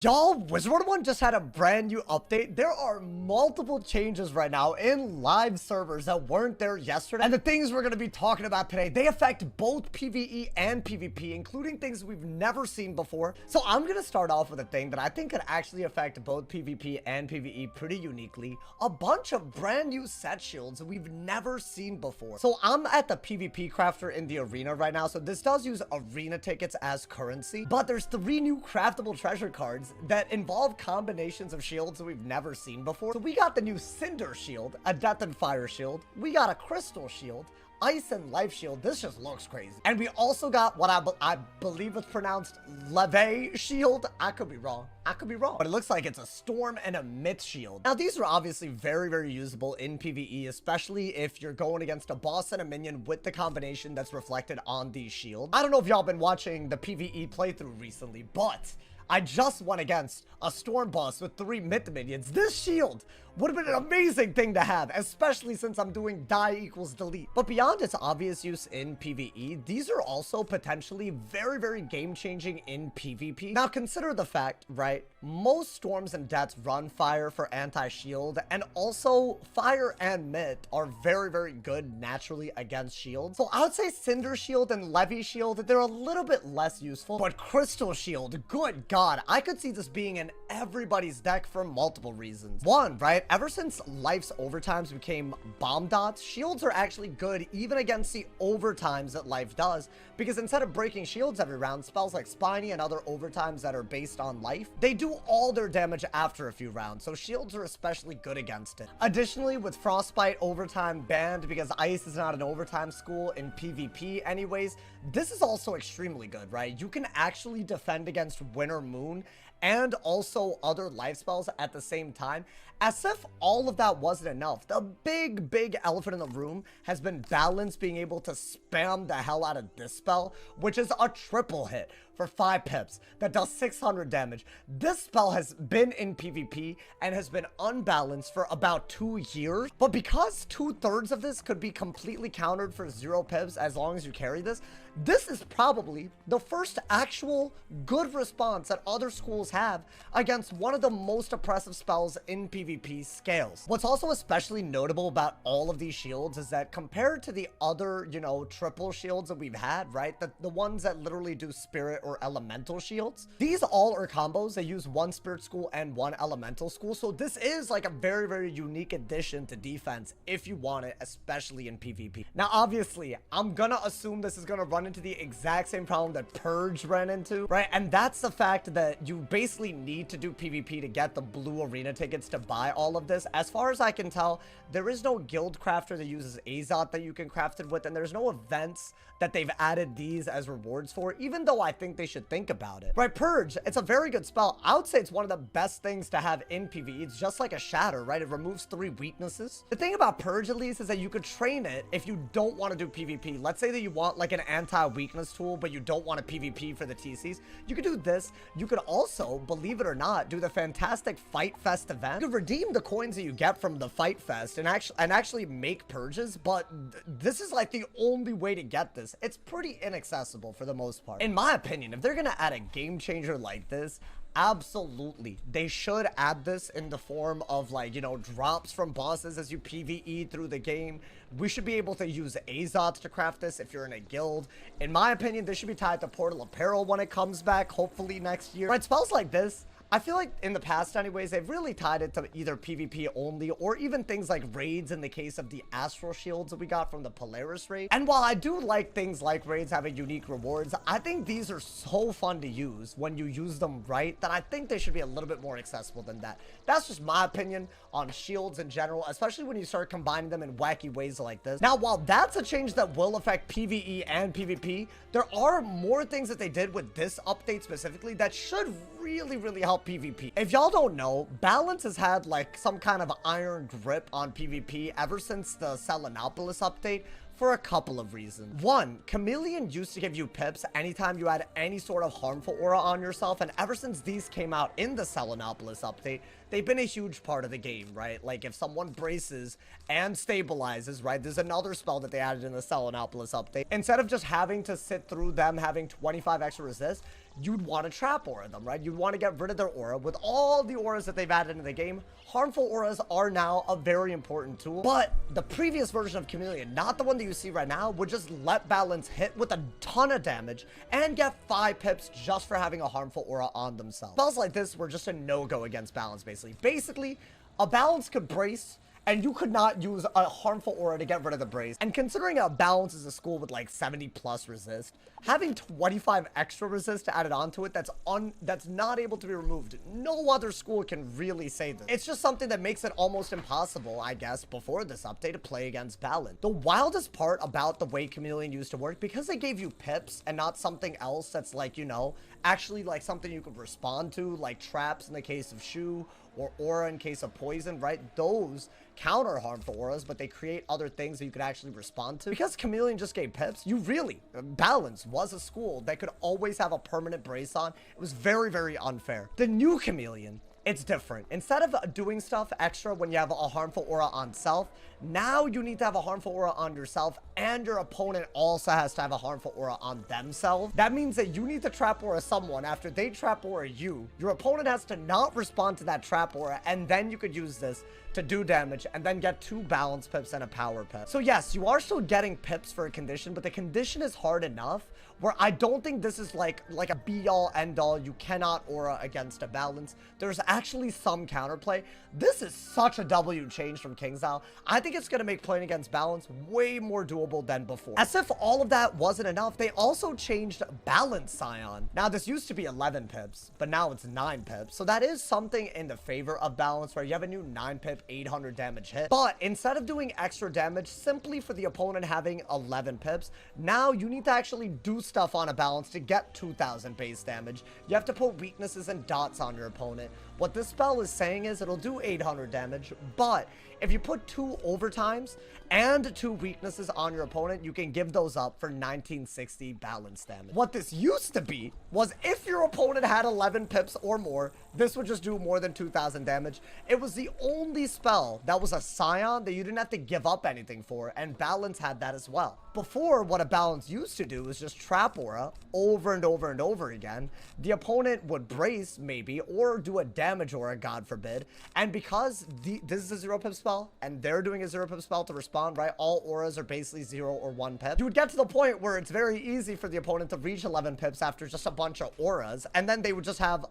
Y'all, Wizard101 just had a brand new update. There are multiple changes right now in live servers that weren't there yesterday. And the things we're going to be talking about today, they affect both PvE and PvP, including things we've never seen before. So I'm going to start off with a thing that I think could actually affect both PvP and PvE pretty uniquely. A bunch of brand new set shields we've never seen before. So I'm at the PvP crafter in the arena right now. So this does use arena tickets as currency, but there's 3 new craftable treasure cards that involve combinations of shields that we've never seen before. So we got the new Cinder Shield, a Death and Fire Shield. We got a Crystal Shield, Ice and Life Shield. This just looks crazy. And we also got what I believe is pronounced Leve Shield. I could be wrong. But it looks like it's a Storm and a Myth Shield. Now, these are obviously very, very usable in PvE, especially if you're going against a boss and a minion with the combination that's reflected on these shields. I don't know if y'all been watching the PvE playthrough recently, but I just went against a Storm boss with 3 Myth minions. This shield would have been an amazing thing to have, especially since I'm doing die equals delete. But beyond its obvious use in PvE, these are also potentially very, very game-changing in PvP. Now, consider the fact, right, most Storms and Deaths run fire for anti-shield, and also fire and Myth are very, very good naturally against shields. So I would say Cinder Shield and Levy Shield, they're a little bit less useful, but Crystal Shield, good God, I could see this being in everybody's deck for multiple reasons. One, right, ever since Life's overtimes became bomb dots, shields are actually good even against the overtimes that Life does, because instead of breaking shields every round, spells like Spiny and other overtimes that are based on Life, they do all their damage after a few rounds, so shields are especially good against it. Additionally, with Frostbite overtime banned because Ice is not an overtime school in PvP anyways, this is also extremely good, right? You can actually defend against Winter Moon and also other life spells at the same time. As if all of that wasn't enough, the big elephant in the room has been Balance being able to spam the hell out of this spell, which is a triple hit for 5 pips that does 600 damage. This spell has been in PvP and has been unbalanced for about 2 years, but because 2/3 of this could be completely countered for 0 pips as long as you carry this, this is probably the first actual good response that other schools have against one of the most oppressive spells in PvP scales. What's also especially notable about all of these shields is that compared to the other, you know, triple shields that we've had, right, the ones that literally do spirit or elemental shields, these all are combos that use 1 spirit school and 1 elemental school. So this is like a very, very unique addition to defense if you want it, especially in PvP. Now, obviously, I'm gonna assume this is gonna run into the exact same problem that Purge ran into, right? And that's the fact that you basically need to do PvP to get the blue arena tickets to buy all of this. As far as I can tell, there is no guild crafter that uses Azot that you can craft it with, and there's no events that they've added these as rewards for, even though I think they should think about it. Right, Purge, it's a very good spell. I would say it's one of the best things to have in PvE. It's just like a Shatter, right? It removes 3 weaknesses. The thing about Purge, at least, is that you could train it if you don't want to do PvP. Let's say that you want like an anti-weakness tool, but you don't want a PvP for the TCs. You could do this. You could also, believe it or not, do the fantastic Fight Fest event. You could redeem the coins that you get from the Fight Fest and actually make purges, but this is like the only way to get this. It's pretty inaccessible for the most part. In my opinion, if they're gonna add a game changer like this, absolutely, they should add this in the form of, like, you know, drops from bosses as you PvE through the game. We should be able to use Azots to craft this if you're in a guild. In my opinion, this should be tied to Portal Apparel when it comes back, hopefully next year. Right, spells like this, I feel like in the past anyways, they've really tied it to either PvP only or even things like raids in the case of the Astral Shields that we got from the Polaris raid. And while I do like things like raids having unique rewards, I think these are so fun to use when you use them right that I think they should be a little bit more accessible than that. That's just my opinion on shields in general, especially when you start combining them in wacky ways like this. Now, while that's a change that will affect PvE and PvP, there are more things that they did with this update specifically that should really help PvP. If y'all don't know, Balance has had like some kind of iron grip on PvP ever since the Selenopolis update, for a couple of reasons. One, Chameleon used to give you pips anytime you had any sort of harmful aura on yourself, and ever since these came out in the Selenopolis update, they've been a huge part of the game, right? Like, if someone braces and stabilizes, right, there's another spell that they added in the Selenopolis update. Instead of just having to sit through them having 25 extra resist, you'd want to trap aura them, right? You'd want to get rid of their aura. With all the auras that they've added into the game, harmful auras are now a very important tool. But the previous version of Chameleon, not the one that you see right now, would just let Balance hit with a ton of damage and get 5 pips just for having a harmful aura on themselves. Spells like this were just a no-go against Balance, basically. Basically, a Balance could brace, and you could not use a harmful aura to get rid of the brace. And considering a Balance is a school with like 70 plus resist, having 25 extra resist added onto it that's not able to be removed. No other school can really say this. It's just something that makes it almost impossible, I guess, before this update to play against Balance. The wildest part about the way Chameleon used to work, because they gave you pips and not something else that's like, you know, actually like something you could respond to, like traps in the case of Shu, or aura in case of poison, right? Those counter harmful auras, but they create other things that you could actually respond to. Because Chameleon just gave pips, you really, Balance was a school that could always have a permanent brace on. It was very, very unfair. The new Chameleon, it's different. Instead of doing stuff extra when you have a harmful aura on self, now you need to have a harmful aura on yourself, and your opponent also has to have a harmful aura on themselves. That means that you need to trap aura someone after they trap aura you. Your opponent has to not respond to that trap aura, and then you could use this to do damage and then get 2 balance pips and a power pip. So yes, you are still getting pips for a condition, but the condition is hard enough where I don't think this is like a be-all end-all. You cannot aura against a Balance. There's actually some counterplay. This is such a W change from KingsIsle. I think it's going to make playing against Balance way more doable than before. As if all of that wasn't enough, they also changed Balance Scion. Now, this used to be 11 pips, but now it's 9 pips. So that is something in the favor of Balance, where you have a new 9 pip, 800 damage hit. But instead of doing extra damage simply for the opponent having 11 pips, now you need to actually do stuff on a Balance to get 2000 base damage. You have to put weaknesses and dots on your opponent. What this spell is saying is it'll do 800 damage, but if you put 2 overtimes and 2 weaknesses on your opponent, you can give those up for 1960 balance damage. What this used to be was if your opponent had 11 pips or more, this would just do more than 2000 damage. It was the only spell that was a scion that you didn't have to give up anything for, and Balance had that as well. Before, what a Balance used to do is just trap aura over and over and over again. The opponent would brace, maybe, or do a damage aura, God forbid. And because this is a 0 pip spell, and they're doing a 0 pip spell to respond, right? All auras are basically 0 or 1 pip. You would get to the point where it's very easy for the opponent to reach 11 pips after just a bunch of auras, and then they would just have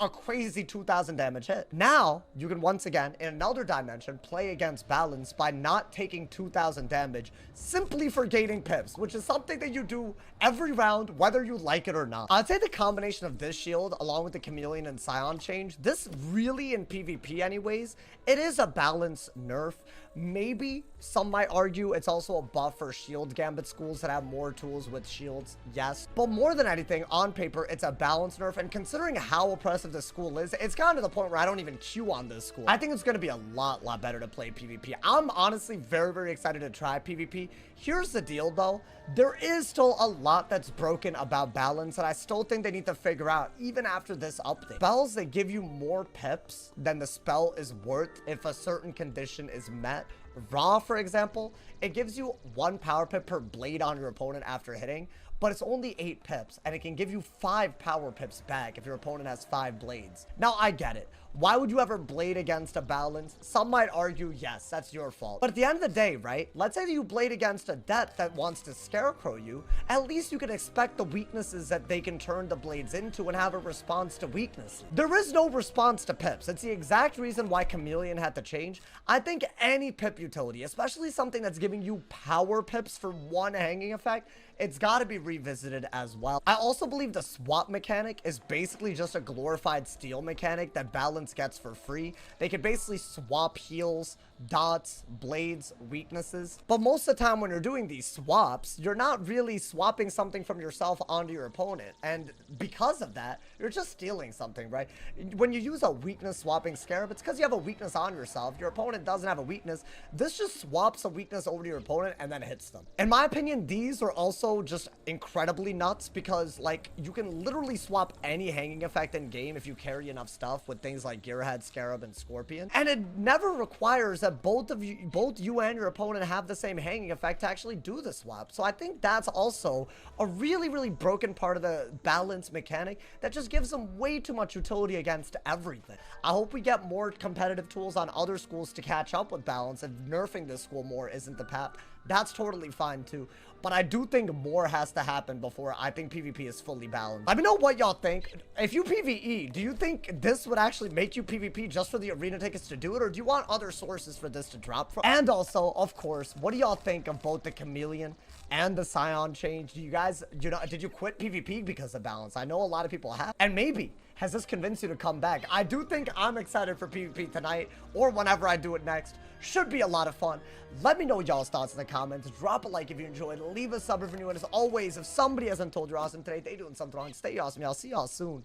a crazy 2000 damage hit. Now, you can once again, in another dimension, play against Balance by not taking 2000 damage simply for gaining pips, which is something that you do every round, whether you like it or not. I'd say the combination of this shield, along with the Chameleon and Scion change, this really, in PvP anyways, it is a Balance nerf. Maybe some might argue it's also a buff for shield gambit schools that have more tools with shields, yes. But more than anything, on paper, it's a Balance nerf, and considering how oppressive this school is, it's gotten to the point where I don't even queue on this school. I think it's going to be a lot better to play PvP. I'm honestly very excited to try PvP. Here's the deal though, there is still a lot that's broken about Balance that I still think they need to figure out even after this update. Spells that give you more pips than the spell is worth if a certain condition is met. Raw, for example, it gives you 1 power pip per blade on your opponent after hitting, but it's only 8 pips, and it can give you 5 power pips back if your opponent has 5 blades. Now, I get it. Why would you ever blade against a Balance? Some might argue, yes, that's your fault. But at the end of the day, right? Let's say that you blade against a Det that wants to scarecrow you. At least you can expect the weaknesses that they can turn the blades into and have a response to weakness. There is no response to pips. It's the exact reason why Chameleon had to change. I think any pip utility, especially something that's giving you power pips for 1 hanging effect, it's got to be revisited as well. I also believe the swap mechanic is basically just a glorified steal mechanic that Balance gets for free. They can basically swap heals, dots, blades, weaknesses. But most of the time when you're doing these swaps, you're not really swapping something from yourself onto your opponent. And because of that, you're just stealing something, right? When you use a weakness swapping scarab, it's because you have a weakness on yourself. Your opponent doesn't have a weakness. This just swaps a weakness over to your opponent and then hits them. In my opinion, these are also just incredibly nuts because, like, you can literally swap any hanging effect in game if you carry enough stuff with things like Gearhead, Scarab, and Scorpion. And it never requires that both you and your opponent have the same hanging effect to actually do the swap. So I think that's also a really, really broken part of the balance mechanic that just gives them way too much utility against everything. I hope we get more competitive tools on other schools to catch up with balance. If nerfing this school more isn't the path, that's totally fine too. But I do think more has to happen before I think PvP is fully balanced. Let me know what y'all think. If you PvE, do you think this would actually make you PvP just for the arena tickets to do it? Or do you want other sources for this to drop from? And also, of course, what do y'all think of both the Chameleon and the Scion change? Do you guys, did you quit PvP because of balance? I know a lot of people have. And maybe, has this convinced you to come back? I do think I'm excited for PvP tonight or whenever I do it next. Should be a lot of fun. Let me know y'all's thoughts in the comments. Drop a like if you enjoyed. Leave a sub if you're new. And as always, if somebody hasn't told you awesome today, they doing something wrong. Stay awesome, y'all. See y'all soon.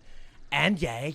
And yeah.